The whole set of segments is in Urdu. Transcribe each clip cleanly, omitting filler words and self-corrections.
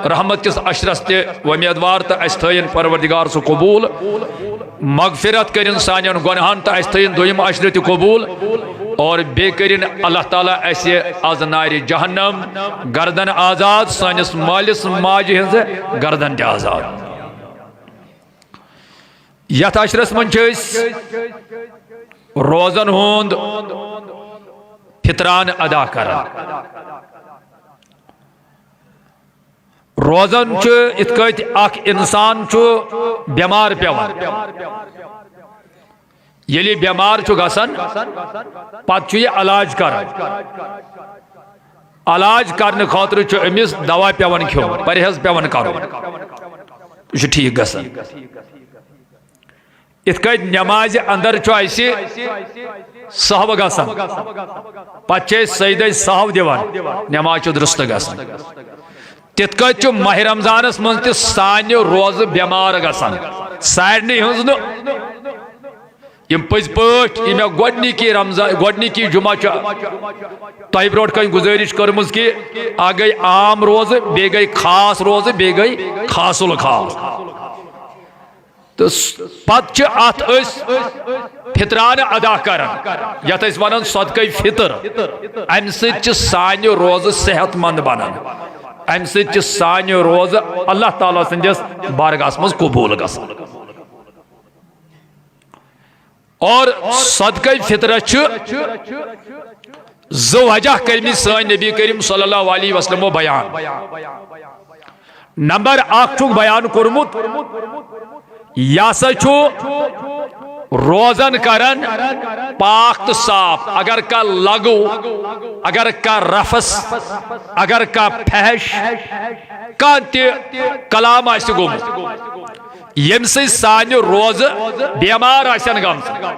رحمت کس اشرس تے ومیدوار تا اس تھین پروردگار سو قبول مغفرت کرن سانین گناہن تا اس تھین دویم اشرت قبول اور بے کرن اللہ تعالیٰ ایسے از نار جہنم گردن آزاد سانس مالس ماجہ ہنز گردن تے آزاد یت اشرس من روزن ہند فطران ادا کران روزن ات کت اخ انسان بیمار پیوان یلی بیمار گسان پتہ یہ علاج کران علاج کرنے خاطر امس دوا پیوان کھیون پرہیز پیوان کرن یہ ٹھیک گسان ات کت نماز اندر اسی صحب گسان پتہ سجدہ صحب دیوان نماز درست گسان تت کت ماہ رمضانس من تہ سانہ روز بیمار گسان سارنی ہنز یم پز پٹ یہ گۄڈنِکی رمضان گۄڈنِکی جمعہ تہ برونٛٹھ کن گزارش کرمز کہ اہ گئی عام روز بی گئی خاص روز بی گئی خاص الخاص تو پتہ ات فطران ادا کران یت ونان صدقہ فطر ام سۭتۍ سانہ روز صحت مند بنان ام سۭتۍ سانہ روز اللہ تعالیٰ سندس بارگاہس مز قبول گژھان اور صدقہ فطرت زٕ وجہ کرمت سٲنۍ نبی کریم صلی اللہ علیہ وسلم بیان نمبر اکھ بیان کورمت یہ سا روزن کرن پاک تو صاف اگر کا لغو اگر کا رفس اگر کا فحش کانٛہہ تہِ کلام آسہِ گوٚمُت یم سی سانہ روز بیمار آسن گمژ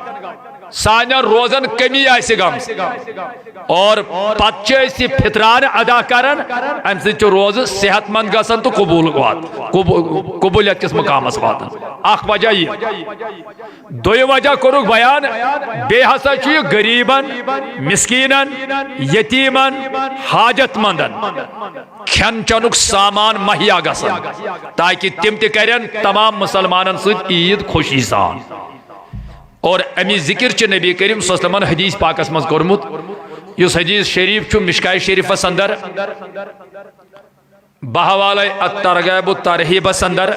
سانہ روزن کمی آسہِ گمژ اور پتہ فطران ادا کران ام سۭتۍ روز صحت مند گژھان تو قبول قبولیت کس مقامس واتان اخ وجہ یہ دوٚیِم وجہ کوٚرُکھ بیان بیٚیہِ ہسا چھُ یہ غریبن مسکینن یتیمن حاجت مندن کھین چنک سامان مہیا گژھان تاکہ تم تہ کرن تمام مسلمانن سۭتۍ عید خوشی سان اور امی ذکر چھ نبی کریم صلی اللہ علیہ وسلم حدیث پاکس مز کورمت اس حدیث شریف چھ مشکاہ شریفس اندر بحوالہ الترغیب والترہیبس اندر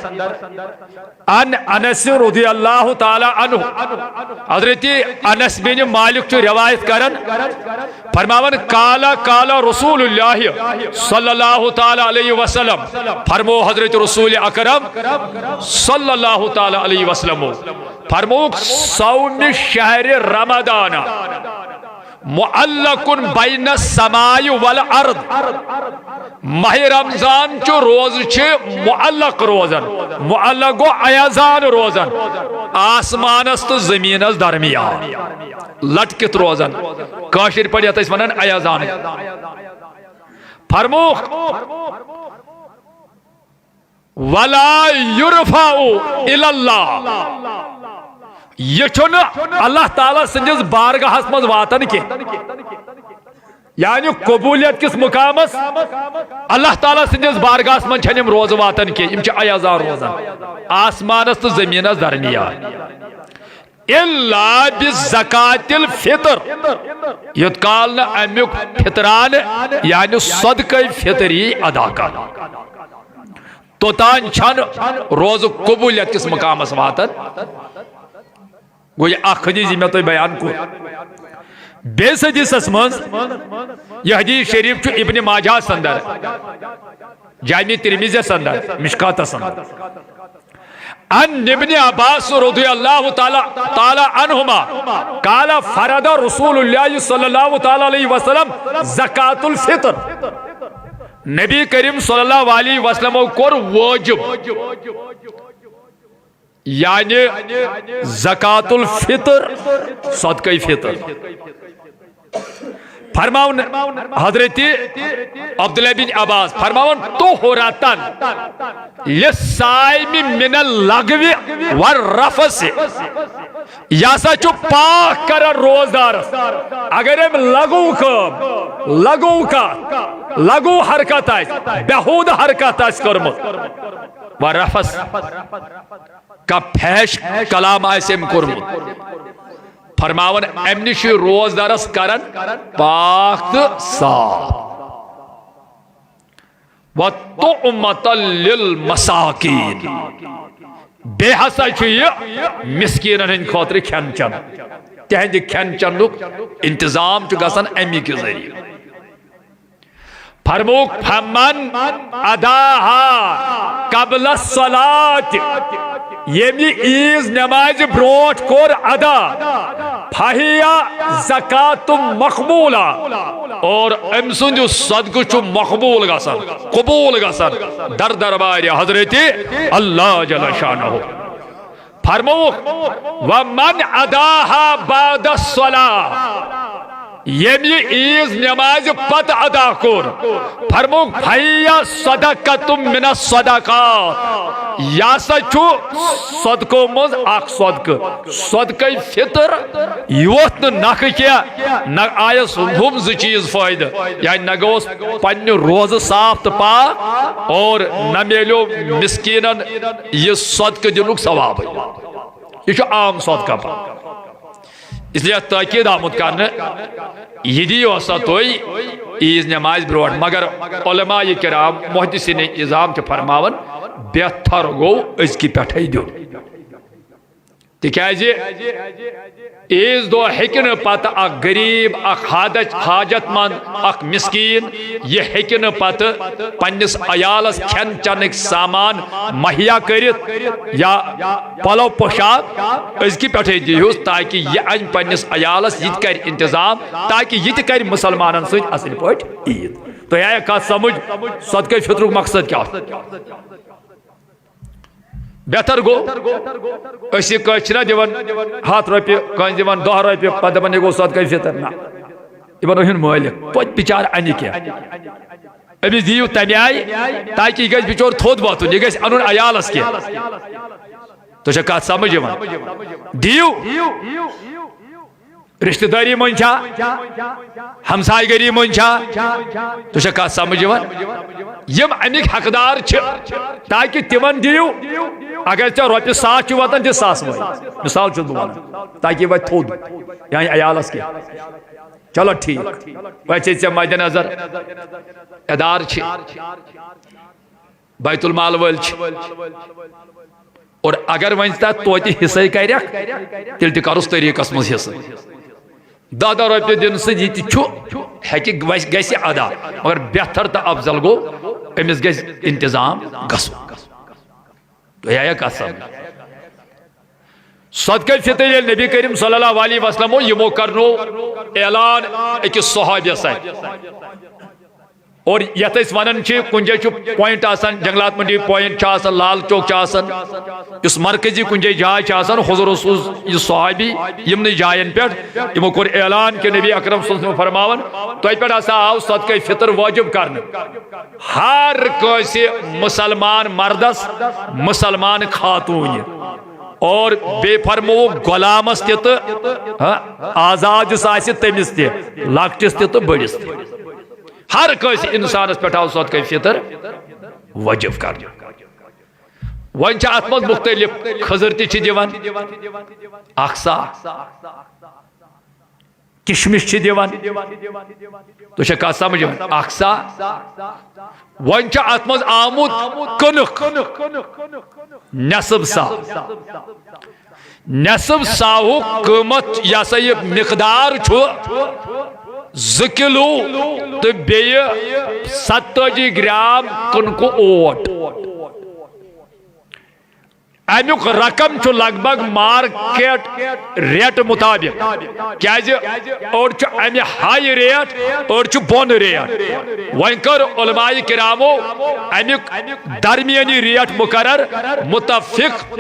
ان انس رضی اللہ تعالی عنہ حضرت انس بن مالک چھ روایت کرن فرماون قال رسول اللہ صلی اللہ تعالی علیہ وسلم فرمو حضرت رسول اکرم صلی اللہ تعالی علیہ وسلم فرموک صوم شہر رمضان معلق بین السماء والارض ماہ رمضان چو روز معلق روزن معلق گو ایازان روزن آسمانس تو زمینس درمیان لٹکت روزن کاشر پڑھ یت ونان ایازان فرموخ ولا یرفع الی اللہ یہ چھن اللہ تعالیٰ سندس بارگاہس مز واتن کی یعنی قبولیت کس مقامس اللہ تعالیٰ سندس بارگاہس مز چھن روز واتن کی یم چھ ایازان روزن آسمانس تو زمینس درمیان الا بزکاة الفطر یت کال امیک فطران یعنی صدقہ فطری ادا کر توتان چھن روز قبولیت کس مقامس واتن گو یہ اخ حدیث میں تو بیان کو بیس حدیث من یہ حدیث شریف چھ ابن ماجہ سندر جامع ترمذی سندر مشکات سندر ان ابن عباس رضی اللہ تعالی عنہما قال فرض رسول اللہ صلی اللہ تعالی علیہ وسلم زکاة الفطر نبی کریم صلی اللہ علیہ وسلم کور واجب یعنی زکاة الفطر صدقہ فطر فرماون حضرت عبداللہ بن عباس فرماون طہرتن للصائم من اللغو والرفث یہ سا چھو پاک کرن روزدار اگر ہم لغو حرکت آئے بہود حرکت آئے کرمت ورفث کا پھیش کلام آئے کرمت فرماون امنشی روزدارس کرن پاک صاف وَطُعْمَةً لِلْمَسَاكِينَ بے ہسا یہ مسکینن ہند خاطر کھین چن تہند کھین چنک انتظام گژھان امی کے ذریعے فرموک فمن اداہا قبل الصلاة یمی عیز نماز بروٹ کور ادا فہیا زکات مقبولہ اور ام سند صدقہ چھ مقبول گژھان قبول گژھان در دربار حضرت اللہ جل شانہ فرموک ومن اداہا بعد الصلاة یمی عیز نماز پت ادا کور فرموک فہیا صدقۃ من الصدقات یا سا چھو صدقوں مز اخ صدقہ فطر یوت نخ کیا نہ آیس ہم ز چیز فائدہ یعنی نہ گوس پنہ روز صاف تو پاک اور نہ میلو مسکینن یہ صدقہ دنک ثواب یہ عام صدقہ پاک اس لیے تاکید آمد کرنے یہ دیو سا توئی عیز نماز بروٹ مگر علماء کرام محدثین نظام کے فرماون بہتر گو اس کی پیٹھائی دیو تکیازی عیز دو ہیکن پتہ اک غریب اک حاجت مند اک مسکین یہ ہیکن پتہ پنس عیالس کھین چنک سامان مہیا کرت یا پلو پوشاک اس کی پیٹھے دیوس تاکہ یہ ان پنس عیالس یہ کر انتظام تاکہ یہ کر مسلمانن سۭتۍ اصل پٲٹھۍ عید تو یہ کت سمجھ صدقہ فطرک مقصد کیا بہتر گو اسی کچھ دیوان ہاتھ روپیہ کن دیوان 10 روپیہ پتہ دپان یہ گو صدقہ فطر نا یہ بنو ہن مالک توت بچار انہ کیا امس دیو تمہ آئی تاکہ یہ گژھِ بچور تھوٚد وۄتھُن یہ گژھِ انُن عیالس کیا تو چھا کتھ سمجھ یوان دیو رشتہ داری من چھا ہمسائے گری من چھا تو چھا کتھ سمجھ یوان یم امیک حقدار چھ تاکہ تمن دیو اگر ژےٚ رۄپیہِ 100 چھُ واتان دِ 100 وٲے مثال چھُس بہٕ ونان تاکہ واتہِ تھوٚد یعنی عیالس کینٛہہ چلو ٹھیک وۄنۍ چھے ژےٚ مدِ نظر ادار چھ بیت المال وٲلۍ چھ اور اگر وۄنۍ تتھ توتہِ حصے کریکھ تیٚلہِ تہِ کرُس طریٖقس منٛز حصہٕ 10 روپیہ دن سۭتۍ یہِ تہِ چھُ ہیٚکہِ گژھِ ادا مگر بہتر تہٕ افضل گوٚو أمِس گژھِ انتظام گژھُن تو یہ کتھ سمجھ صدقہ فطر ییٚلہِ نبی کریم صلی اللہ علیہ وسلم یمو کرنو اعلان أکِس صحابیس اور یت ونان کن جائے پوائنٹ آسان جنگلات منڈی پوائنٹ آسان لال چوک آسان اس مرکزی کن جائے جائے آسان حضور رسول یہ صحابی یمن جائن پہ یمو کور اعلان کہ نبی اکرم صلی اللہ علیہ وسلم فرماون تو پہ آسا آو صدقہ فطر واجب کرنے ہر کوئی مسلمان مردس مسلمان خاتون اور بے فرمو غلامس تہ آزادس آسہ تمس تہ لکٹس تہ بڑس تہ ہر کس انسانس پہ آو صدقہ فطر واجب کر ون ات مز مختلف خضر تہ دیوان اقسا کشمش دیوان تو چھا کت سمجھ اقسا ون ات مز آمت کنک نصب سا نصب ساہو قیمت یہ سا یہ مقدار چھو 2 کلو تو بیہ 27 گرام کنکو اوٹ امیک رقم چھو لگ بھگ مارکیٹ ریٹ مطابق کیازِ اور چھو امی ہائی ریٹ اور چھو بون ریٹ وہیں کر علماء کرامو امیک درمیانی ریٹ مقرر متفق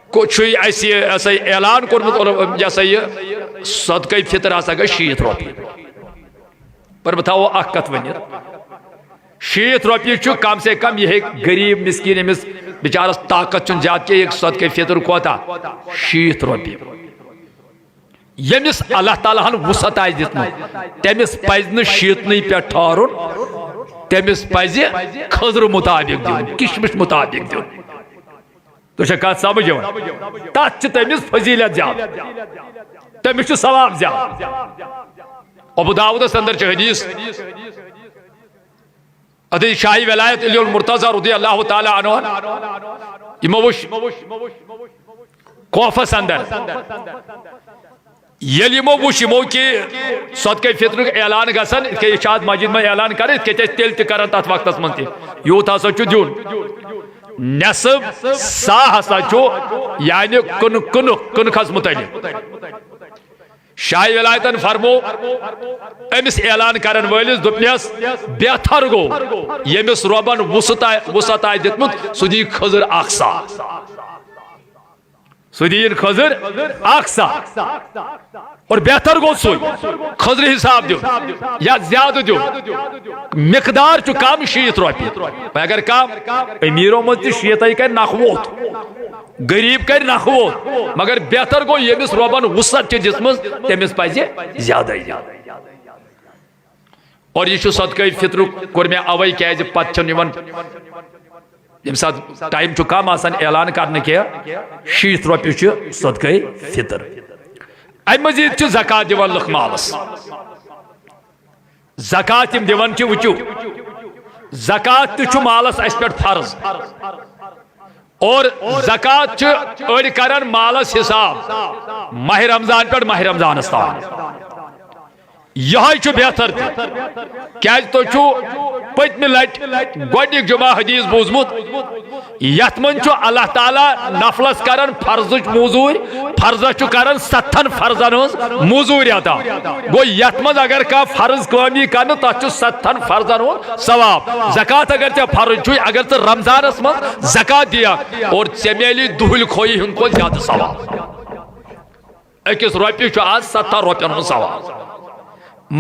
کچھ ایسی اعلان کرمت جیسا یہ صدقہ فطر آسا گا 60 روپیہ پر بتاؤ اخ کت ونت 60 رۄپیہِ چھُ کم سے کم یہ غریب مسکین امس بچارس طاقت چھُنہٕ زیادٕ کینٛہہ صدقہ فطر کوتاہ 60 رۄپیہِ ییٚمِس اللہ تعالیٰ ہن وسعت آسہِ دِژمٕژ تٔمِس پزِ نہٕ 60 پٮ۪ٹھ ٹھہرُن تٔمِس پزِ خضر مطابق دیُن کشمش مطابق دیُن تو چھا کتھ سمجھ یِوان تتھ چھِ تٔمِس فضیلت زیادٕ تٔمِس چھُ ثواب زیادٕ ابو داؤدس اندر چھُ حدیث حضرت شاہی ولایت علی المرتضی رضی اللہ تعالی عنہ یمو وچھ کوفس اندر یل یمو وچھ یمو کہ صدقہ فطر اعلان گژھان اتھ کیا اشاعت مسجد میں اعلان کرے اتھ کیا تیل تہ کران تتھ وقتس من تہ یوت ہسا چھُ دیُن نصف سا ہسا چھُ یعنی کنکھس متعلق شاہی ولایتن فرمو امس اعلان کرن ولس دپنس بہتر گو یمس ربن وسعت آسہِ دِتمُت سُہ دی خضر اکھ ساس سُہ دین خضر اکھ ساس اور بہتر گو سُے خضر حساب دیُن یا زیادٕ دیُن مقدار چھُ کم 60 رۄپیہِ اگر کم امیرو منٛز تہِ 60 کر نکھوت غریب کر نکھوت مگر بہتر گو یمس ربن وسعت چھِ دِژمٕژ تٔمِس پزِ زیادٕ اور یہ صدقہ فطر کوٚر مےٚ اوے کیازِ پتہٕ چھُنہٕ یِوان ییٚمہِ ساتہٕ ٹایم چھُ کم آسان اعلان کرنہٕ کینٛہہ 60 رۄپیہِ چھُ صدقہ فطر امہِ مزید چھُ زکات دِوان لُکھ مالس زکات یِم دِوان چھِ وٕچھِو زکات تہِ چھُ مالس اسہِ پٮ۪ٹھ فرض اور زکات چھِ أڑۍ کران مالس حساب ماہ رمضان پٮ۪ٹھ ماہ رمضانس تام یہ بہتر کیازِ تُہۍ چھُو پٔتمہِ لٹہِ گۄڈنیُک جمعہ حدیث بوٗزمُت یتھ منٛز چھُ اللہ تعالیٰ نفلس کران فرضٕچ موٚزوٗرۍ فرضس چھُ کران 7 فرضن ہٕنٛز موٚزوٗرۍ ادا گوٚو یتھ منٛز اگر کانٛہہ فرض کٲم یی کرنہٕ تتھ چھُ 7 فرضن ہُنٛد ثواب زکات اگر ژےٚ فرض چھُے اگر ژٕ رمضانس منٛز زکات دِیکھ اور ژےٚ میلی دُہٕلۍ کھویی ہُنٛد کھۄتہٕ زیادٕ ثواب أکِس رۄپیہِ چھُ آز 70 رۄپین ہُنٛد ثواب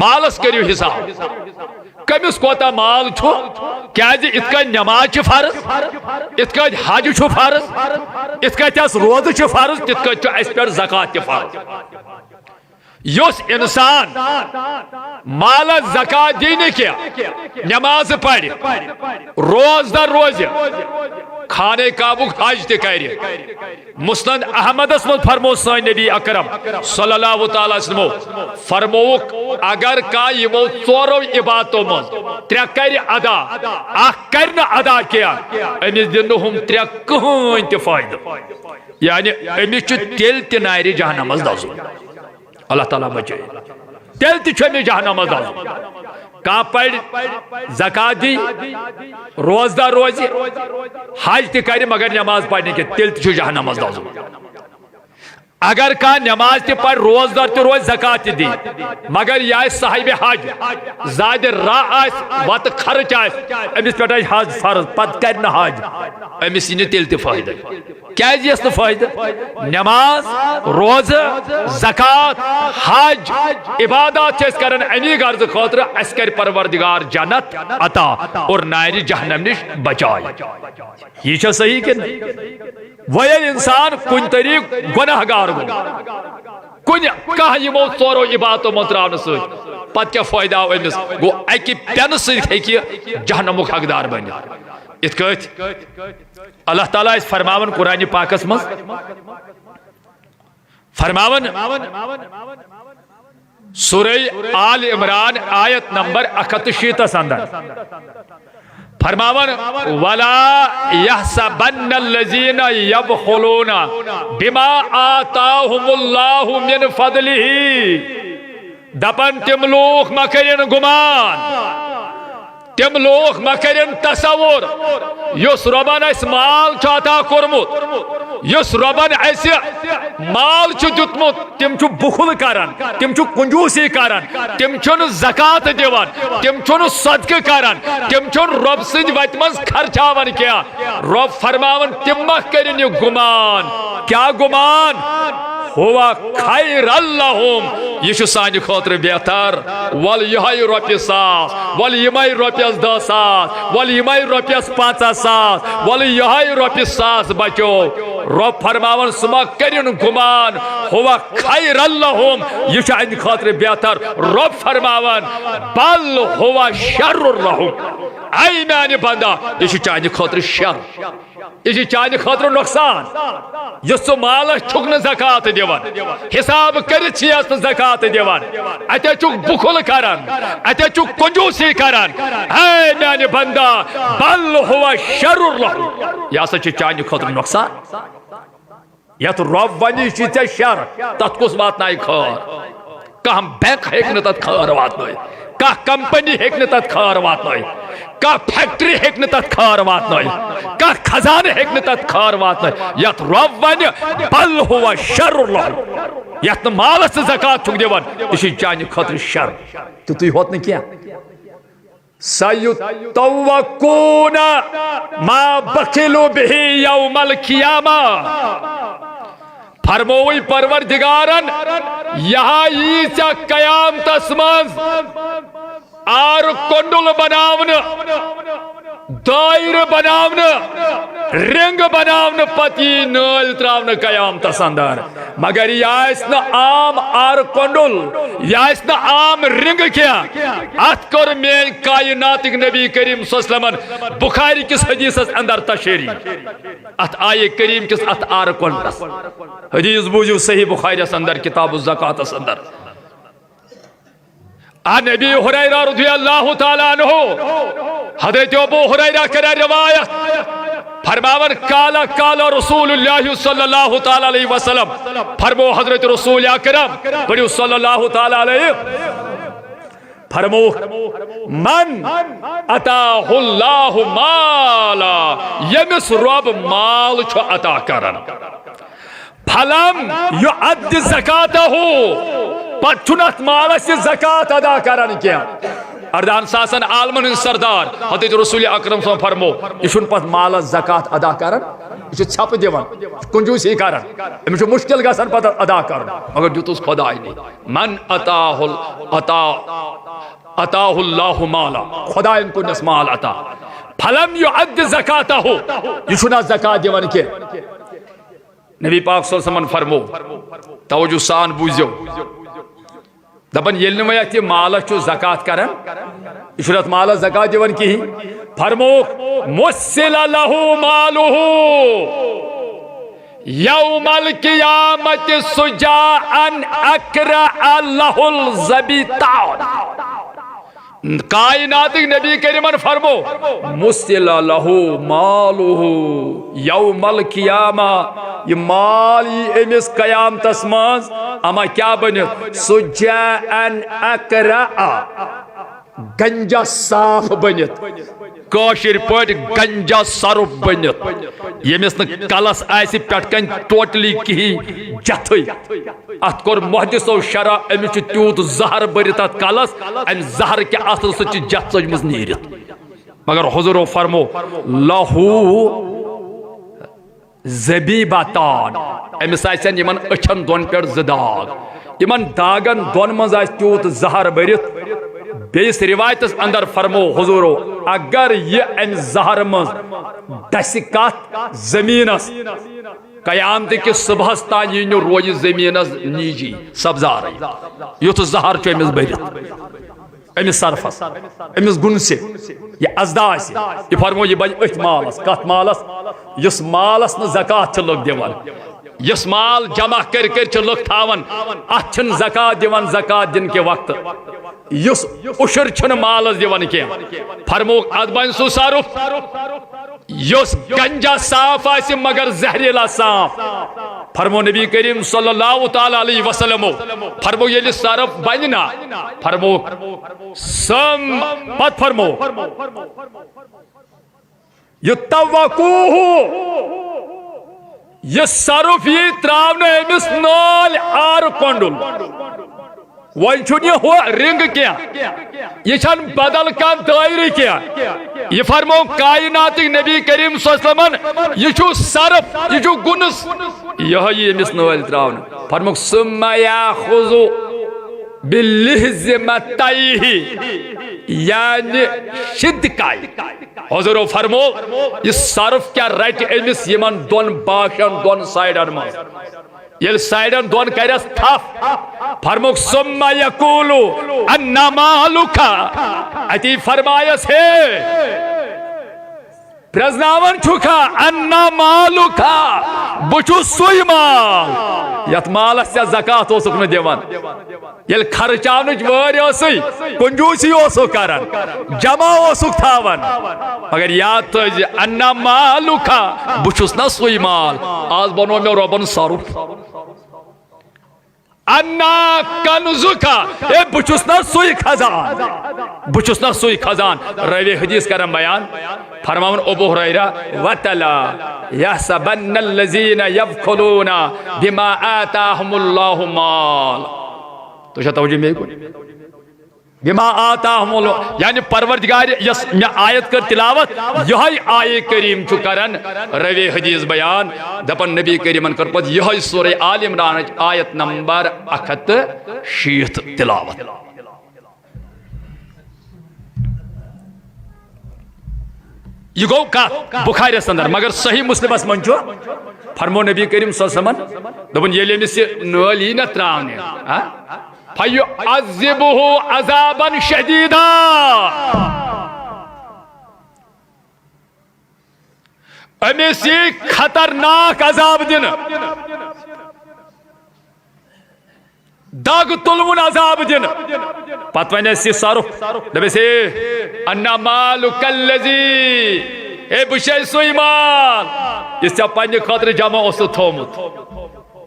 مالس کریو حساب کمس کوتا مال چھو کیازِ ات کٔنۍ نماز چھ فرض ات کٔنۍ حج چھُ فرض ات کٔنۍ اس روزٕ چھُ فرض تِتھ کٔنۍ چھُ اسہِ پٮ۪ٹھ زکات تہِ فرض یُس انسان مالس زکات دی نہٕ کینٛہہ نماز پرِ روزدار روزِ خانہ کعبُک حج تہِ کرِ مسند احمدس منٛز فرمو سٲنۍ نبی اکرم صلی اللہ تعالیٰ وسلمو فرمووُکھ اگر کانٛہہ یِمو 4 عبادتو منٛز 3 کرِ ادا اکھ کرِ نہٕ ادا کینٛہہ أمِس دِن نہٕ ہُم 3 کٕہٕنۍ تہِ فٲیدٕ یعنی أمِس چھُ تیٚلہِ تہِ نارِ جہنمس دزُن اللہ تعالیٰ بچٲے تیٚلہِ تہِ چھُ أمِس جہنمس دزُن کانٛہہ پرِ زکات دی روزدار روزِ حج تہِ کرِ مگر نماز پرِ نہٕ کینٛہہ تیٚلہِ تہِ چھُ جہنمس دزُن اگر کانٛہہ نماز تہِ پرِ روزدار تہِ روزِ زکات تہِ دی مگر یہِ آسہِ صاحبِ حج زیادٕ راہ آسہِ وتہٕ خرچ آسہِ أمِس پٮ۪ٹھ آسہِ حج فرض پتہٕ کرِ نہٕ حج أمِس یی نہٕ تیٚلہِ تہِ فٲیدٕ کیازِ یِیَس نہٕ فٲیدٕ نماز روزٕ زکات حج عبادات چھِ أسۍ کران امی غرضہٕ خٲطرٕ اَسہِ کرِ پروردگار جنت عطا اور نارِ جہنم نِش بچایہِ یہِ چھا صحیح کِنہٕ وۄنۍ ییٚلہِ انسان کُنہِ طریٖقہٕ گۄناہ گار گوٚو کُنہِ کانٛہہ یِمو 4 عبادتو منٛز ترٛاونہٕ سۭتۍ پتہٕ کیٛاہ فٲیدٕ آو أمِس گوٚو اکہِ پٮ۪نہٕ سۭتۍ ہیٚکہِ جہنمُک حقدار بٔنِتھ یِتھ کٲٹھۍ اللہ تعالیٰ ٲسۍ فرماوان قرآنِ پاکس منٛز فرماوان سورہ آل عمران آیت نمبر 106 اندر فرماوان وَلَا يَحْسَبَنَّ الَّذِينَ يَبْخُلُونَ بِمَا آتَاهُمُ اللَّهُ مِنْ فَضْلِهِ دپن تم لوگ ما کرن گمان تم لوگ ما کرن تصور یس ربن اس مال عطا کورمت یس ربن اس مال دیتمت تم بخل کران تم کنجوسی کران تم زکات دیوان تم صدقہ کران تم رب سند وت مز خرچاوان کیا رب فرماون تم ما کرن یہ گمان کیا گمان ہوا خیر اللہم یہ سانہ خاطر بہتر ول یہ رۄپیہِ 100 ول یمے رۄپیس 10,000 ول یمے رۄپیس 50,000 ول یہ رۄپیہِ 100 بچو رب فرماون سما کرن گمان ہوا خیر اللہم یہ اہد خاطر بہتر رب فرماون بل ہوا شر لہم اے میانہ بندہ یہ چانہ خاطر شر یہ چانہ خاطر نقصان یس ژٕ مالس چھُکھ نہٕ زکات دِوان حساب کٔرِتھ چھِیس نہٕ زکات دِوان اتے چھُکھ بُخل کران اتے چھُکھ کنجوسی کران اے میانہ بندہ بل ہوا شر لہم یہ ہسا چھُ چانہ خاطر نقصان یت رب ونی چھ ژے شر تت کس واتنائے خیر کانٛہہ بینک ہیٚکہِ نہٕ تتھ خیر واتنٲیِتھ کانٛہہ کمپنی ہیٚکہِ نہٕ تتھ خیر واتنٲیِتھ کانٛہہ فیکٹری ہیٚکہِ نہٕ تتھ خیر واتنٲیِتھ کانٛہہ خزانہٕ ہیٚکہِ نہٕ تتھ خیر واتنٲیِتھ یتھ رب ونہِ بل ہوا شر لہم یتھ نہٕ مالس ژٕ زکات چھُکھ دِوان یہِ چھُ چانہِ خٲطرٕ شر تیُتُے ہوت نہٕ کینٛہہ سَیُطَوَّقُونَ مَا بَخِلُوا بِهِ یوم القیامہ فرموئی پروردگارن یہاں یی ژےٚ قیامتس منٛز آر کۄنڈل بناونہٕ دٲیرٕ بناونہٕ رنگ بناونہٕ پتہٕ یی نٲلۍ تراونہٕ قیامتس اندر مگر یہ آسہِ نہٕ عام آر کۄنڈل یہ آسہِ نہٕ عام رنگ کینٛہہ اتھ کٔر میٲنۍ کائناتٕکۍ نبی کریم صلی اللہ علیہ وسلم بخاری کس حدیثس اندر تشریح ات آیے کریم کس ات آر کۄنڈلس حدیث بوزیو صحیح بخاری اندر کتاب الزکات اندر نبی ہریرہ رضی اللہ تعالیٰ عنہ حضرت ابو ہریرہ کرے روایت فرماون کالا کالا رسول اللہ صلی اللہ تعالیٰ علیہ وسلم فرمو حضرت رسول اکرم پڑھو صلی اللہ تعالیٰ علیہ فرمو من اتاہ اللہ مالا یمس رب مال چھو عطا کرن فلم یعد زکاتہ پت چھنت مالس زکات ادا کرن کیا اردان ساسن عالمن ہن سردار حضرت رسول اکرم صلی اللہ علیہ وسلم فرمو یہ چھن پت مالس زکات ادا کرن یہ چھپ دیون کنجوسی کرن امس مشکل گژھان پتہ ادا کرن مگر دیتس خدای نہیں من اتاہ اللہ مالا خداین کنس مال عطا فلم یعد زکاتہ یہ چھنا زکات دیون کی نبی پاک صلی اللہ علیہ وسلم فرمو توجہ سان بوزیو دپن یل نہ ویت مالس چھو زکات کرن یہ چھنت مالس زکات دیون کی فرمو مسل له مالہ یوم القیامت سجاء اکرع له الزبیطان کائنات نبی کریمن فرمو مسل له مالہ یوم القیامہ یہ مال امس قیامتس مز اما کیا بنت سجاء اکرع گنجا صاف بنت کاشر پٹ گنجا صرف بنت یمس نہ کلس آسی پٹ کن ٹوٹلی کہی جتھے ات کور محدثو شرح امس تیوت زہر برت ات کلس ام زہر کے اثر سچ جت مز نیرت مگر حضور فرمو لہو زبیبتان امس آسن یمن اچھن دون پہ زداغ یمن داغن دون مز آس تیوت زہر برت بیس روایتس اندر فرمو حضورو اگر یہ ام زہر مز دس کت زمینس قیامت کس صبح تان یہ روز زمینس نیجی سبزار یوت زہر چھ امس برت امس صرفس امس گنسہ یہ ازداس یہ فرمو یہ بج ات مالس کت مالس یس مالس ن زکات لوگ دیوان یس مال جمع کر لوگ تھاون ات چھن زکات دیوان زکات دن کے وقت یس اشر چھن مالس دیوان کی فرمو اد بن سو صرف یس گنجا صاف آسی مگر زہریلا صاف فرمو نبی کریم صلی اللہ تعالی علیہ وسلم فرمو یہ صرف بننا فرمو سم پت فرمو یتوقوہ یہ صرف یہ تراؤن امس نال آر کونڈل ون چھُنہٕ یہِ ہُہ رنگ کینٛہہ یہِ چھَنہٕ بدل کانٛہہ دٲیرٕ کینٛہہ یہِ فرمو کائناتٕکۍ نبی کریم صلی اللہ علیہ وسلمن یہِ چھُ صرف یہِ چھُ گُنس یِہوٚے یہِ أمِس نٲلۍ تراونہٕ فرموکھ ثُمَّ یأخُذُ بِلِحْزِمَتَیْہِ یعنی شِدکاے حضورو فرمو یہِ صرف کیٛاہ رٹہِ أمِس یِمن دۄن باشن دۄن سایڈن منٛز ییٚلہِ سایڈن دۄن کرٮ۪س تھپھ فرموکھ ثُمَّ یقوٗلُ اَنَّ مالُکَ اتی فرمایس ہے پرزناون چھُکھا اَنَّ مالُکَ بہٕ چھُس سُے مال یتھ مالس ژےٚ زکات اوسُکھ نہٕ دِوان ییٚلہِ خرچاونٕچ وٲرۍ ٲسٕے کنجوٗسی اوسُکھ کران جمع اوسُکھ تھاوان مگر یاد تھٲیزِ اَنَّ مالُکَ بہٕ چھُس نا سُے مال آز بنوو مےٚ رۄبن صرف اَنَّ کَنزُکَ اے بہٕ چھُس نا سُے خزان بہٕ چھُس نا سُے خزان راوی حدیث کران بیان فرماون ابو ہریرہ وَتَلَا یَحْسَبَنَّ الَّذِينَ یَبْخُلُونَ بِمَا آتَاهُمُ اللَّهُ مال تو چھا توجہ میں کن بِمَا آتَاهُمُ اللَّهُ یعنی پروردگار یس میں آیت کر تلاوت یہی آیے کریم چھو کرن روی حدیث بیان دپن نبی کریمن کر پت یہی سورہ آل عمران آیت نمبر 160 تلاوت یہ گو کات بخاری اندر مگر صحیح مسلم اس منچو فرمو نبی کریم صلی اللہ علیہ وسلم دپن یہ لیمس نالی نہ تراونے فَيُعَذِّبُهُ عَذَابًا شَدِيدًا أمس یہ خطرناک عذاب دن داغ تلون عذاب دن پتہ ونس یہ صرف دپس اَنَّ مَالُكَ الَّذِي اے بچے سوئی مال اس ژےٚ پننہِ خٲطرٕ جمع اوسُتھ تھومُت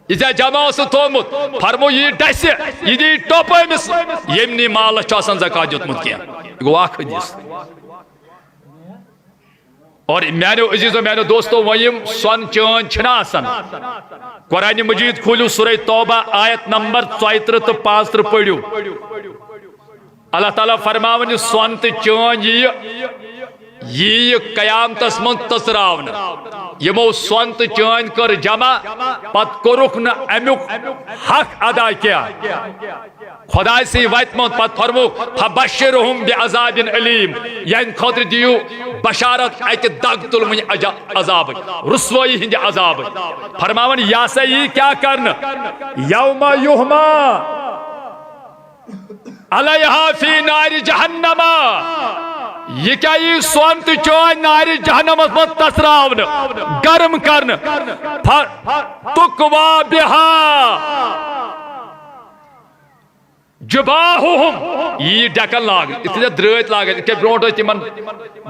یہ جمع اوسُتھ تھومُت فرمو یہ ڈسہِ یہ دی ٹوپ أمس ییٚمہِ مالس چھُ آسان زکات دیُتمُت کینٛہہ یہ گوٚو اکھ حدیث اور میانو عزیزو میانو دوستو ویم سون چٲنۍ چھِنہٕ آسان قرآن مجید کھوٗلِو سورہ توبہ آیت نمبر 34 تہٕ 35 پٔرِو اللہ تعالیٰ فرماون یہِ سون تہٕ چٲنۍ یہِ قیامتس منٛز تٔژراونہٕ یِمو سون تہٕ چٲنۍ کٔر جمع پتہٕ کوٚرُکھ نہٕ امیُک حق ادا کینٛہہ خداے سی واتمُت پتہٕ فرموکھ فبشرہم بعذاب علیم یہنٛدِ خٲطرٕ دِیِو بشارت اکہِ دگ تُلوٕنۍ عذابٕچ رسوٲیی ہٕنٛدِ عذابٕچ فرماون یہِ ہسا یی کیٛاہ کرنہٕ یوم یحما علیہا فی نار جہنم یہ کیا یہ سون تو چٲنۍ نارِ جہنمس منٛز تژراونہٕ گرم کرنہٕ تُکوا بِہا جباہُہم یہ ڈیکن لاگن اتنے درٲتۍ لاگن اتنے برونٛٹھ ٲسۍ تِمن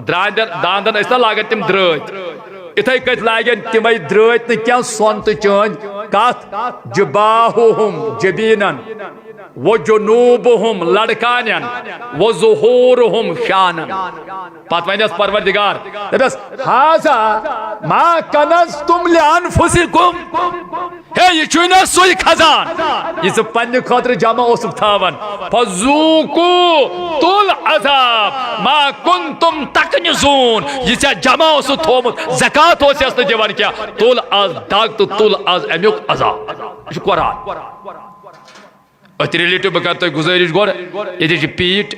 داندن ٲسۍ نا لاگن تِم درٲتۍ اتھے کٔنۍ لاگن تِمے درٲتۍ نہٕ کینٛہہ سون تہٕ چٲنۍ کتھ جباہُہم جبیٖنن وجنوبہم لڑکانین وظہورہم شانن پتہ ونیس پروردگار دپیس ہاذا ما کنزتم لانفسکم ہے یہ چھُے نا سُے خزان یہ ژٕ پننہِ خٲطرٕ جمع اوسُکھ تھاوان فذوقوا تُل عذاب ما کنتم تکنزون یہ ژےٚ جمع اوسُکھ تھومُت زکات اوسیس نہٕ دِوان کینٛہہ تُل آز دگ تہٕ تُل آز امیُک عذاب یہ چھُ قرآن اتھ ریلیٹو بہ کر تہ گزارش گۄڈٕ ییٚتہِ چھِ پیٖٹ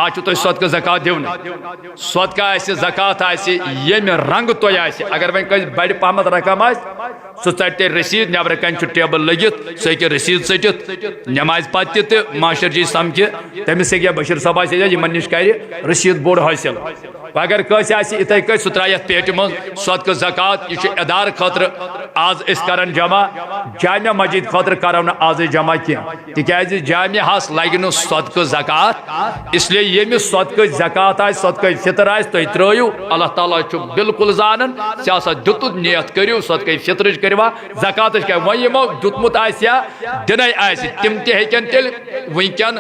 آز چھُ تۄہہِ صدقہٕ زکات دِونٕے صدقہٕ آسہِ زکات آسہِ ییٚمہِ رنگہٕ تۄہہِ آسہِ اگر وۄنۍ کٲنٛسہِ بڑِ پہمتھ رقم آسہِ سُہ ژٹہِ رسیٖد نیبرٕ کنہِ چھُ ٹیبل لٔگِتھ سُہ ہیٚکہِ رسیٖد ژٔٹِتھ نمازِ پتہٕ تہِ ماشٹر جی سمکھِ تٔمِس ہیٚکہِ یا بشیٖر صٲب آسہِ یا یِمن نِش کرِ رسیٖد بوٚڑ حٲصِل اگر کٲنٛسہِ آسہِ یِتھے کٔنۍ سُہ ترٛایہِ یتھ پیٹہِ منٛز صدقہٕ زکات یہِ چھُ ادارٕ خٲطرٕ آز أسۍ کران جمع جامع مسجد خٲطرٕ کرو نہٕ آزٕے جمع کینٛہہ تِکیازِ جامعہس لگہِ نہٕ صدقہٕ زکات اسلیے ییٚمِس صدقہٕ زکات آسہِ صدقہٕ فطر آسہِ تُہۍ ترٛٲیِو اللہ تعالیٰ چھُ بالکل زانان ژےٚ ہسا دِتُتھ نیت کٔرِو صدقہٕ فطرٕچ کٔروا زکاتٕچ کٔرِو وۄنۍ یِمو دیُتمُت آسہِ یا دِنَے آسہِ تِم تہِ ہیٚکن تیٚلہِ وٕنکٮ۪ن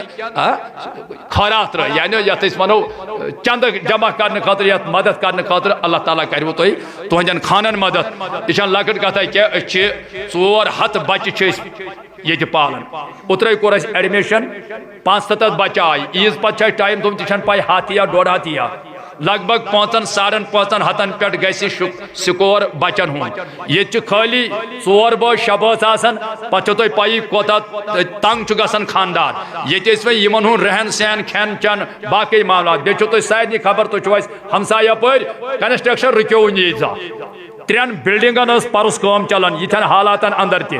خٲرات ترٛٲیِتھ یعنی یتھ أسۍ ونو چندٕ جمع کرنہٕ خاطر یا مدد کرنے خاطر اللہ تعالیٰ کرو تھی تہندین خانن مدد یہ لکٹ کتھا کی 400 بچہ یہ پالان اوترے کور اس ایڈمیشن 500 بچہ آئی عیز پتہ ٹائم تم تھی پائی ہاتھ یا 1.5 ہاتھ یا لگ بھگ 500-550 ہتن پہ گھِ سکور بچن ہند یہ خالی 4 بٲژ 6 بٲژ آسان پتہ تھی پائی کوتا تنگ گژھان خاندار یہ یمن ہند رہن سہن کھین چین باقی معاملات بیٚیہِ چھو تۄہہِ سارنٕے خبر تُہۍ چھو اَسہِ ہمساے یپٲرۍ کنسٹرکشن رُکیوو نہٕ زانٛہہ 3 بلڈنگن پرس کٲم چلان یتھن حالاتن اندر تہ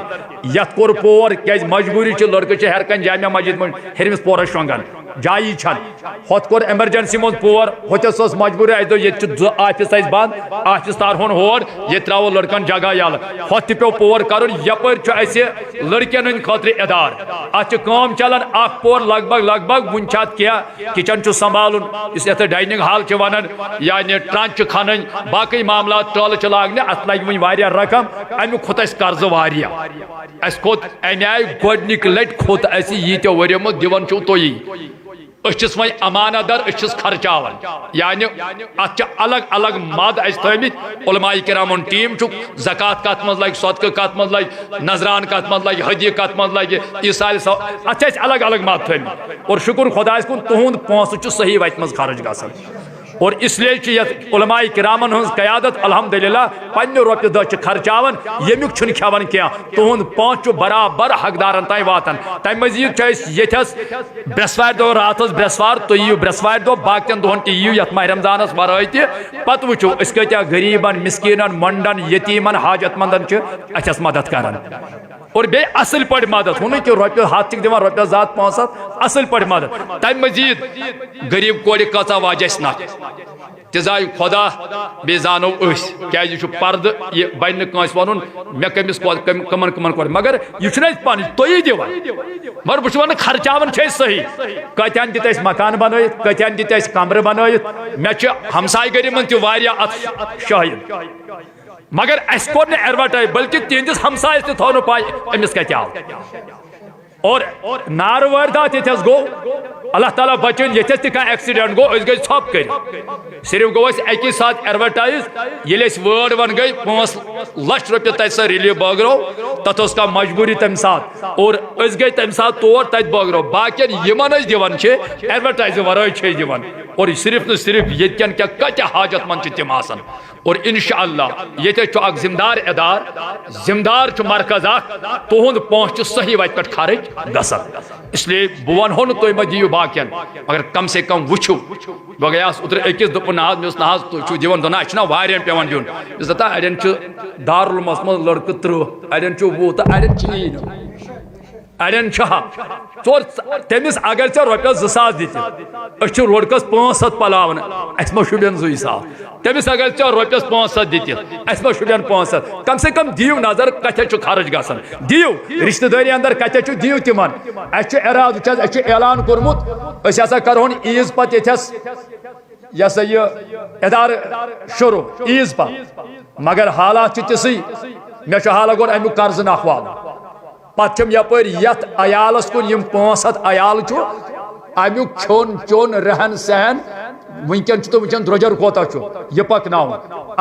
یت کور پور کیاز مجبوری لڑکہ ہر کن جامعہ مسجد من ہرمس پورس شونگان جائی چھن ہوت کور ایمرجنسی من پور ہوتس اس مجبوری اس دو یہ 2 آفس اس بند آفس تار ہون ہور یہ تراو لڑکن جگہ یال ہوت پیو پور کرن یپر چھ اسے لڑکن ہن خاطر ادار اچ کام چلان اخ پور لگ بھگ ونچات کیا کچن چھ سنبھالن اس یت ڈائننگ ہال چھ ونن یعنی ٹرانچ کھنن باقی معاملات ٹال چ لاگنے ات لگ ون واریاہ رقم امی کھوت اس قرض واریاہ اس کھوت امی آئی گۄڈنِک لٹ کھوت اس یہ ؤریو مت دیوان چھو توئی اس وی امانت در اس خرچاون یعنی ات الگ الگ مد اس تھمت علماء کرامن ٹیم چھ زکات کت مز لگ صدقہ کت مز لگ نظران کت مز لگ ہدیہ کت مز لگ ایسال ات الگ الگ مد تھمت اور شکر خدایس کن تہند پونسہ چھ صحیح وت مز خرچ گژھان اور اس لیے علماء کرامن ہز قیادت الحمدللہ پنہ روپیہ دہ خرچاون یمیک چھن کھیون کیا تہند پونسہ برابر حقدارن تین واتن تمہ مزید یتھس برسوار دہ راتس برسوار تھی یو برسوار دہ باقین دہن تہ یو یت ماہ رمضانس ورائے تہ پتہ وچو اس کتیا غریبن مسکینن منڈن یتیمن حاجت مندن اتھس مدد کران اور بے اصل پڑھ مدد ہوں کہ روپیہ ہاتھ دان روپیہ 200-500 اصل پڑھ مدد تمہ مزید غریب کور کچا واجہ نت تزائی خدا بے زانو اس کیا یہ پرد یہ بن کنس ون مے کمس کمن کمن کور مگر یہ پن تھی دان مگر بہ ون خرچاون صحیح کتان دت مکان بنائت کتان دت کمرہ بنائت مے ہمسائے گری من تہ ات شاہد مگر اس کور نہ ایڈورٹائز بلکہ تہندس ہمسائس تہ تھو پائی امس کت آو اور نار واردات یتھس گو اللہ تعالیٰ بچن یتھس تہ کانٛہہ ایکسیڈنٹ گو اس گئی ژھۄپ کر صرف گو اس اکی ساتھ ایڈورٹائز ییٚلہِ أسۍ وٲرڈ ون گئی 5 لچھ رۄپیہِ تتہِ سۄ ریلیف بٲگرو تتھ اوس کانٛہہ مجبوری تمہِ ساتہٕ اور أسۍ گئی تمہِ ساتہٕ تور تتہِ بٲگرو باقین یمن أسۍ دِوان چھِ ایڈورٹائز ورٲے چھِ أسۍ دِوان اور صرف نہ صرف یتکن کیا کتیا حاجت مند تم آسان اور انشاءاللہ یہ اک ذمدار ادار ذمدار مرکز اخ تہند پونسہ صحیح وت پہ خرچ گژھان اس لیے بہ ونہو نا تھی مہ دیو باقین مگر کم سے کم وچھو بہ گیاس اوترے اکس دپن نہ مے نہ تھی دان دن اچھا واریاہن پیوان دیون دپا اڑین دارالعلومس من لڑکہ 30 اڑین 20 تو اڑین چی اڑین ژور تمس اگر ے رۄپیس 2000 دِتھ أسۍ چھِ لڑکس 500 پلاون اَسہِ ما شوٗبین 200 تمس اگر ے رۄپیس 500 دِتھ اَسہِ ما شوٗبین 500 کم سے کم دیو نظر کتھے چھُ خرچ گژھان دیو رشتہ دٲری اندر کتھے چھُ دیو تمن اَسہِ چھُ ارادٕ وٕچھ اَسہِ چھُ اعلان کوٚرمُت أسۍ ہسا کرہون عیٖز پتہٕ ییٚتھس یہ سا یہ ادارہ شروع عیٖز پتہٕ مگر حالات چھِ تِژھٕے مےٚ چھُ حالہ گۄڈٕ امیُک قرضہٕ نکھوالُن پتہ چھم یپر یت عیالس کن یم 500 عیال چھو امیک کھون چون رہن سہن ونکن تو ونکن درجر کوتا چھو یہ پکناؤن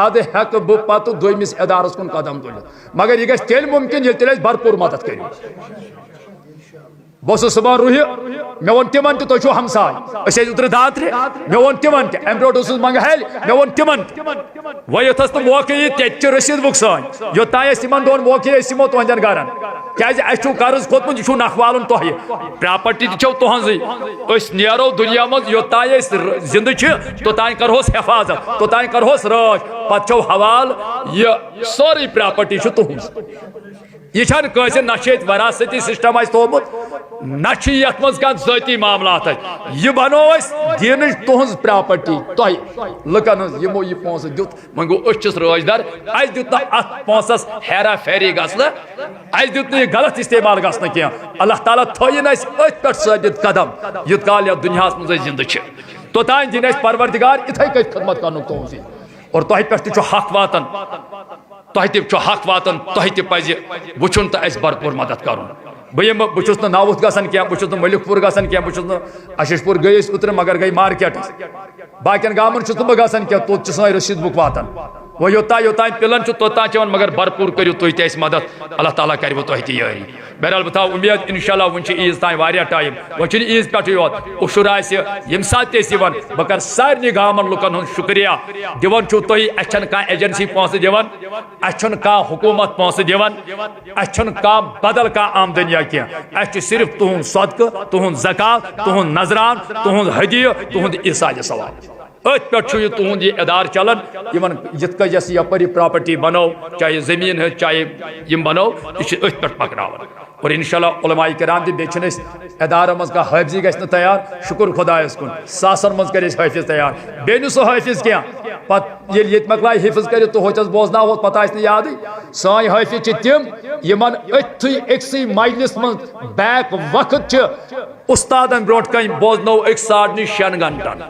اد ہیک بہ پتہ دویمس ادارس کن قدم تلت مگر یہ گژھِ تیل ممکن ییٚلہِ تیٚلہِ أسۍ بھرپور مدد کٔرِو بہٕ اوسُس صبحن روحہِ مےٚ ووٚن تِمن تہِ تُہۍ چھِو ہمساے أسۍ ٲسۍ اوترٕ داترِ مےٚ ووٚن تِمن تہِ امہِ برونٛٹھ اوسُس منگہالہِ مےٚ ووٚن تِمن تہِ وۄنۍ یوٚتھس نہٕ موقعہٕ یی تتہِ چھِ رسیٖد بُک سٲنۍ یوٚتانۍ أسۍ تِمن دۄہن موقعہٕ أسۍ یِمو تُہنٛدٮ۪ن گرن کیازِ اَسہِ چھُو قرض کھوٚتمُت یہِ چھُو نکھوالُن تۄہہِ پراپرٹی تہِ چھو تُہنٛزٕے أسۍ نیرو دُنیا منٛز یوٚتانۍ أسۍ زِندٕ چھِ توٚتانۍ کرہوس حفاظت توٚتانۍ کرہوس رٲچھ پتہٕ چھو حوالہٕ یہِ سورُے پراپرٹی چھِ تُہنٛز یہ چھن کٲنٛسہِ نہ چھِ ییٚتہِ وراثتی سسٹم اَسہِ تھوٚومُت نہ چھِ یتھ منٛز کانٛہہ ذٲتی معاملات یہِ بنو أسۍ دینٕچ تُہنٛز پراپرٹی تۄہہِ لُکن ہٕنٛز یِمو یہِ پونٛسہٕ دیُت وۄنۍ گوٚو أسۍ چھِس رٲچھ در اَسہِ دیُت نہٕ اتھ پونٛسس ہیرا پھیری گژھنہٕ اَسہِ دیُت نہٕ یہِ غلط استعمال گژھنہٕ کینٛہہ اللہ تعالیٰ تھٲیِن اَسہِ أتھۍ پٮ۪ٹھ ثٲبت قدم یوٗت کال یتھ دُنیاہس منٛز أسۍ زِندٕ چھِ توٚتانۍ دِنۍ اَسہِ پروردگار یِتھٕے کٔنۍ خدمت کرنُک تُہنٛزٕے اور تۄہہِ پٮ۪ٹھ تہِ چھُ حق واتان تۄہہِ تہِ چھُ حق واتان تۄہہِ تہِ پزِ وٕچھُن تہٕ اَسہِ بھرپوٗر مدد کرُن بہس نا ناوت گژھان کی بہس نا ملک پور گژھان کی بہس نا اشش پور گئی اوتر مگر گئی مارکیٹ باقین گامن چھس بہ گژھان کی توت سن رشید بک واتان وہ یوتان پلان توتان چون مگر بھرپور کرو تھی تہ مدد اللہ تعالیٰ کرو تہ تہ یاری بہرحال بہ امید انشاءاللہ ون عیز تان واریاہ ٹائم ون عیز پہ یوت اشر یم سات بہ کر سارے گامن لکن ہند شکریہ دان تھی اچھن کھانا ایجنسی پونسہ دان اچھن کھانا حکومت پونسہ دان اچھن کھانا بدل کھانا آمدنیا کی اچھ صرف تہند صدقہ تہند زکات تہند نظران تہند ہدیہ تہند عیسائی ثواب ات پہ تہد یہ ادار چلان یت کس یپر پراپرٹی بنو چاہے زمین ہے چاہے یم بنو یہ ات پہ پکناون اور انشاءاللہ علماء کرام تہ ادارہ مز کھانا حافظی گھس تیار شکر خدایس کن ساسن مز کر حافظ تیار بیٚیہِ نہٕ سُہ حافظ کینٛہہ پتہٕ ییٚلہِ ییٚتہِ مۄکلایہِ حفظ کٔرِتھ تہٕ ہوٚتٮ۪س بوزناوہوس پتہٕ آسہِ نہٕ یادٕے سٲنۍ حٲفظ چھِ تِم یِمن أتھٕے أکسٕے مجلس منٛز بیک وقت چھِ اُستادن برونٛٹھ کنۍ بوزنو أکۍ 6.5 گھنٹن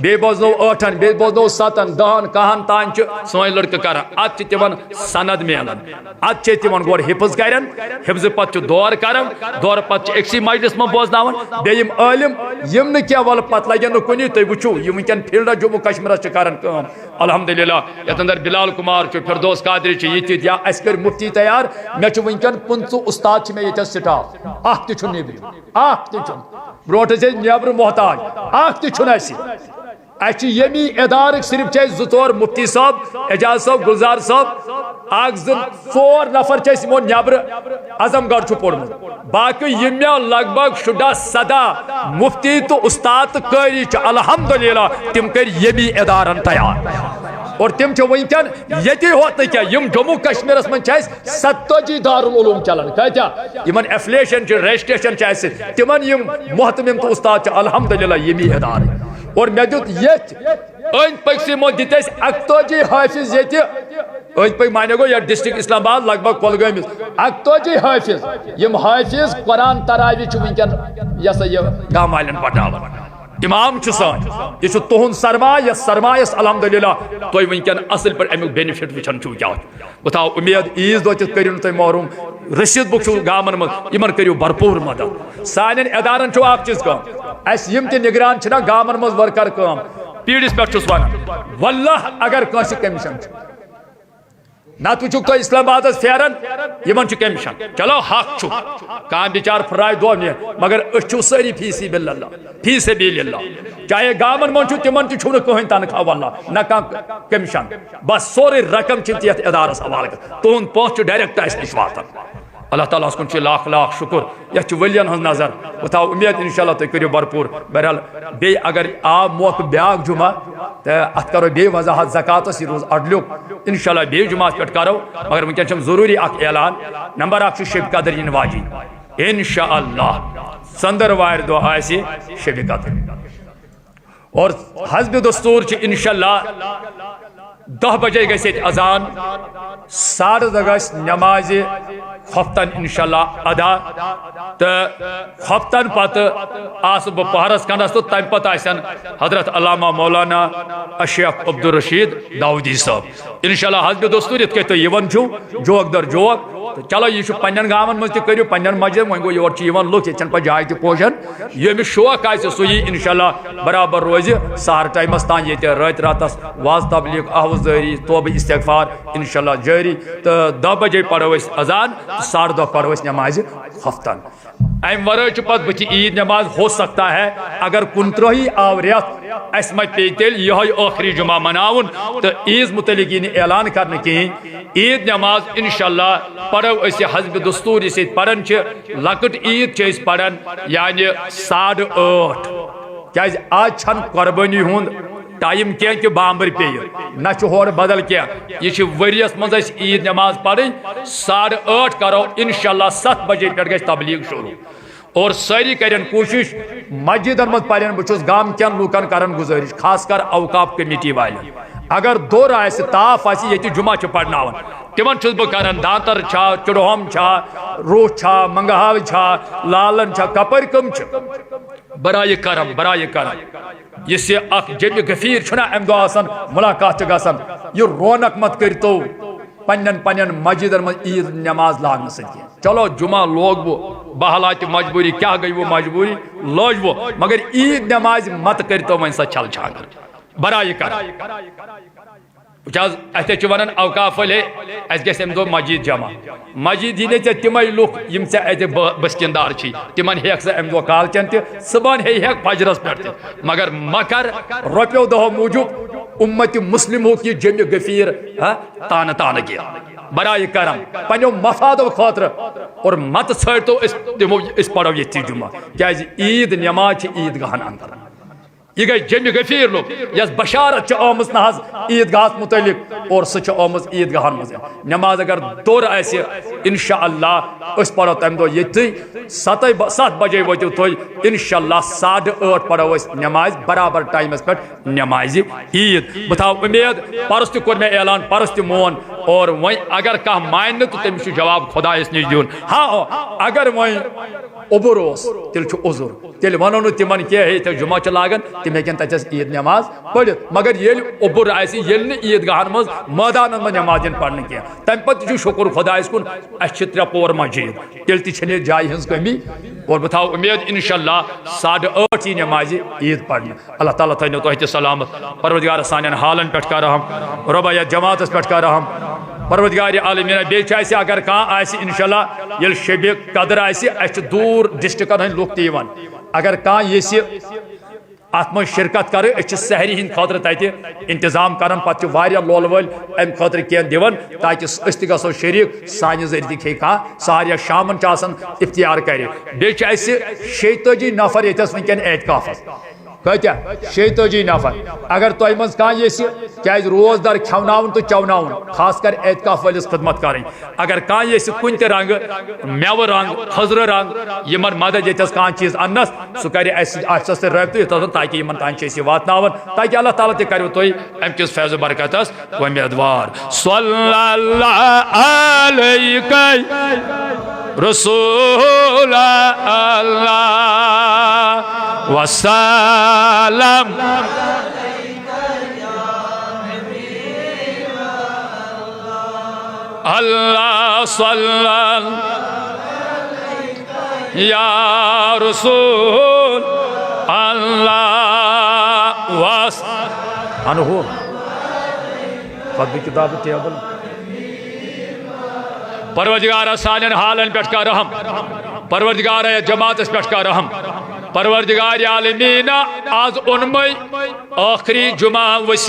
بی بوزنو 8 بی بوزنو 7 10 کہن تان سوئن لڑکہ کران ات تمن سند ملان ات تمن گوڑ حفظ کران حفظ پتہ دور کران دور پتہ اکسی مجلس من بوزناون بیم عالم یم نہ کیا ول پتہ لگن کنی تھی وچو یم ونکن فیلڈ جموں کشمیر کران کام الحمدللہ یت اندر بلال کمار فردوس قادری یہ یا اس کر مفتی تیار مے ونکن 15 استاد مے یہ سٹاف اخ تہ نیبر اخ تہ بروٹ نیبر محتاج اخ تہ اچھے یمی ادارک صرف زٕ ژور مفتی صاحب اعجاز صاحب گلزار صاحب اخ ژور نفر یمو نیبر اعظم گڑھ پورمت باقی یم لگ بھگ 60 مفتی تو استاد تو قاری الحمدللہ تم کر یمی ادارن تیار اور تم ونکن یہ ہوت کیا یم جموں کشمیر من 27 دارالعلوم چلان کتیا یمن ایفلیشن رجسٹریشن تمن یم محتمم تو استاد الحمدللہ یمی ادارے اور مے دیت یت ان پکسی مو دت 41 حافظ یت ان پک مانے گو یا ڈسٹرکٹ اسلام آباد لگ بھگ کولگام 41 حافظ یم حافظ قرآن تراوی ونکن یہ گام والن پٹاون امام سان یہ تہد سرمایہ یس سرمایس الحمدللہ تھی ونکن اصل پہ امیک بینفٹ وچان چھو کیا بہ تھو امید عیز دہ کرو تھی محروم رشید بک گامن من کرو بھرپور مدد سان ادارن اخ چیز اس یم تہ نگران چھنا گامن مز ورکر کام پیڑس پہ ون واللہ اگر کنس کمیشن نت وچو تو اسلام آباد پھیران یمن کمیشن چلو حق کان بچار فرائے دو مگر اس ساری فی سبیل اللہ چاہے گامن من تمن تہ کہین تنخواہ واللہ نہ کمیشن بس سورے رقم یت ادارس حوالہ تہد پونس ڈائریکٹ اس نش واتان اللہ تعالیٰ کن لاکھ لاکھ شکر یہ ولین ہز نظر بہ تھو امید انشاءاللہ تھی کرو بھرپور بہرحال بی اگر آو موقع بیاکھ جمعہ تو ات کرو بی وضاحت زکاتس یہ روز اڈلیک انشاءاللہ بی جمعہ پہ کرو مگر ونکن ضروری اخ اعلان نمبر 1 شب قدر ین واجی انشاءاللہ ژندر وار دہ آس شب قدر اور حسب دستور انشاءاللہ 10 بجے گھس اذان 10:30 گھس نماز خفتن انشاءاللہ ادا تو خفتن پتہ آس بہ پہرس کنس تو تمہ پتہ آسن حضرت علامہ مولانا الشیخ عبدالرشید داودی صاحب انشاءاللہ حسب دستور یت تھی چھو جوک در جوک تو چلو یہ پنن گامن مز تہ کرو پنن مسجد وۄنۍ گوٚو یور چھِ لُکھ ییٚتہِ چھنہٕ پتہٕ جاے تہِ پوشن ییٚمِس شوق آسہِ سُہ یی انشاءاللہ برابر روزِ سحر ٹایمس تام ییٚتہِ رٲتۍ راتس واز تبلیغ احوذ جٲری توبہ استغفار انشاءاللہ جٲری تو 10 بجے پڑھو أسۍ اذان تو 10:30 پڑھو أسۍ نماز خفتن ام ورائے پتہ بتھ عید نماز ہو سکتا ہے اگر 29 آو ریت اس مت پی تیل یہ آخری جمعہ مناون تو عید متعلق یہ اعلان کرنے کہیں عید نماز انشاءاللہ پڑھو اس حسب دستور اس پڑھن لکٹ عید پڑھن یعنی 8:30 کیا آج چھن قربانی ہند ٹائم کی بامبر پی نہ ہور بدل کی یہ وریس مز عید نماز پڑھیں 8:30 کرو انشاءاللہ 7 بجے پہ گھس تبلیغ شروع اور ساری کرن کوشش مسجدن مز پڑھن بہت گام کن لوکن کرن گزارش خاص کر اوقاف کمیٹی والے اگر دور آسہ تاف آسہ یہ جمعہ پڑھناون تمن چھس بہ کران دانتر چھا چڑہوم چھا روح چھا منگہاو چھا لالن چھا کپر کم چھ برائے کرم یہ اخ جمع غفیر چھنا ام دہ آسان ملاقات گھان یہ رونق مت کرتو پنن مسجدن من عید نماز لاگن سکی چلو جمعہ لوگ وہ بحالات مجبوری کیا گئی وہ مجبوری لوج وہ مگر عید نماز مت کرتو من سا چھل چھانگر برائے کر اتنے ونان اوقاف والے اس گھس امہ دہ مسجد جمع مسجد ہی ے تمے لوک یم ے اتنے بسکندار چھی تمن ہیک سا امہ دہ کالچن تہ صبح ہیک فجرس پہ مگر مکر رۄپیو دہو موجود امت مسلموں کی جمع غفیر تانہ تانہ گیا برائے کرم پنو مفادو خاطر اور مت ژھٹو اس پڑھو یہ جمعہ کیاز عید نماز عید گاہن اندر یہ گئی جمع غفیر لوگ یس بشارت آمز نہ عیدگاہ متعلق اور سہ آمز عیدگاہن مز نماز اگر دور آسہ انشاءاللہ اس پڑھو تمہ دہ یتی 7 بجے واتو تھی انشاءاللہ 8:30 پڑھو اس نماز برابر ٹائمس پہ نماز عید بہ تھو امید پرس تہ کور مے اعلان پرس تہ مون اور وۄنۍ اگر کانٛہہ مانہِ تہ تٔمِس چھُ جواب خۄدایس نِش دیُن ہاں اگر وۄنۍ اوٚبُر اوس تیٚلہِ چھُ عذر تیٚلہِ ونو نہٕ تِمن کینٛہہ ہے تُہۍ جمعہ چھِ لاگان تم ہیکن تتس عید نماز پڑھت مگر یل اوبر آسہ یل نہ عیدگاہن مز میدانن من نماز پڑھنے کی تم پتہ شکر خدایس کن اس 3 پور مسجد تیل تہ جائے ہز کمی اور بہ تھو امید انشاءاللہ 8:30 نماز عید پڑھنے اللہ تعالیٰ تھو تہ تہ سلامت پروردگار سان حالن پہ کر رحم ربا یا جماعت پہ کر رحم پروردگار عالمین بیچ اگر کان آسہ انشاءاللہ یل شب قدر آسہ اس دور ڈسٹرکن ہند لوگ تہ اگر کان یس ات من شرکت کر سحری ہند خاطر تتہ انتظام کران پتہ واریاہ لول ول ام خاطر کی دون تاکہ اس تہ گژھو شریک سانہ ذریعہ تہ کھان ساریا شامن افطار کر بیچ 36 نفر یتس ونکن اعتکافس کتیا 36 نفر اگر تہ من کان یس کیاز روزدار کھوناون تو چوناون خاص کر اعتکاف ولس خدمت کریں اگر کان یس کن تہ رنگ میو رنگ خضر رنگ یمن مدد یتس کان چیز انس سہ کر اس رابطہ تاکہ یمن تان چھ واتناون تاکہ اللہ تعالیٰ تہ کرو تہ ام کس فیض و برکتس امیدوار صلی اللہ علیہ رسول اللہ وسلم اللہ صلی یا رسول اللہ وس انہو خطب کتاب ٹیبل پروردگار سانن حالن پہ کر رحم پروردگار جماعت پہ کر رحم پروردگار عالمین آز اونمے آخری جمعہ وسیع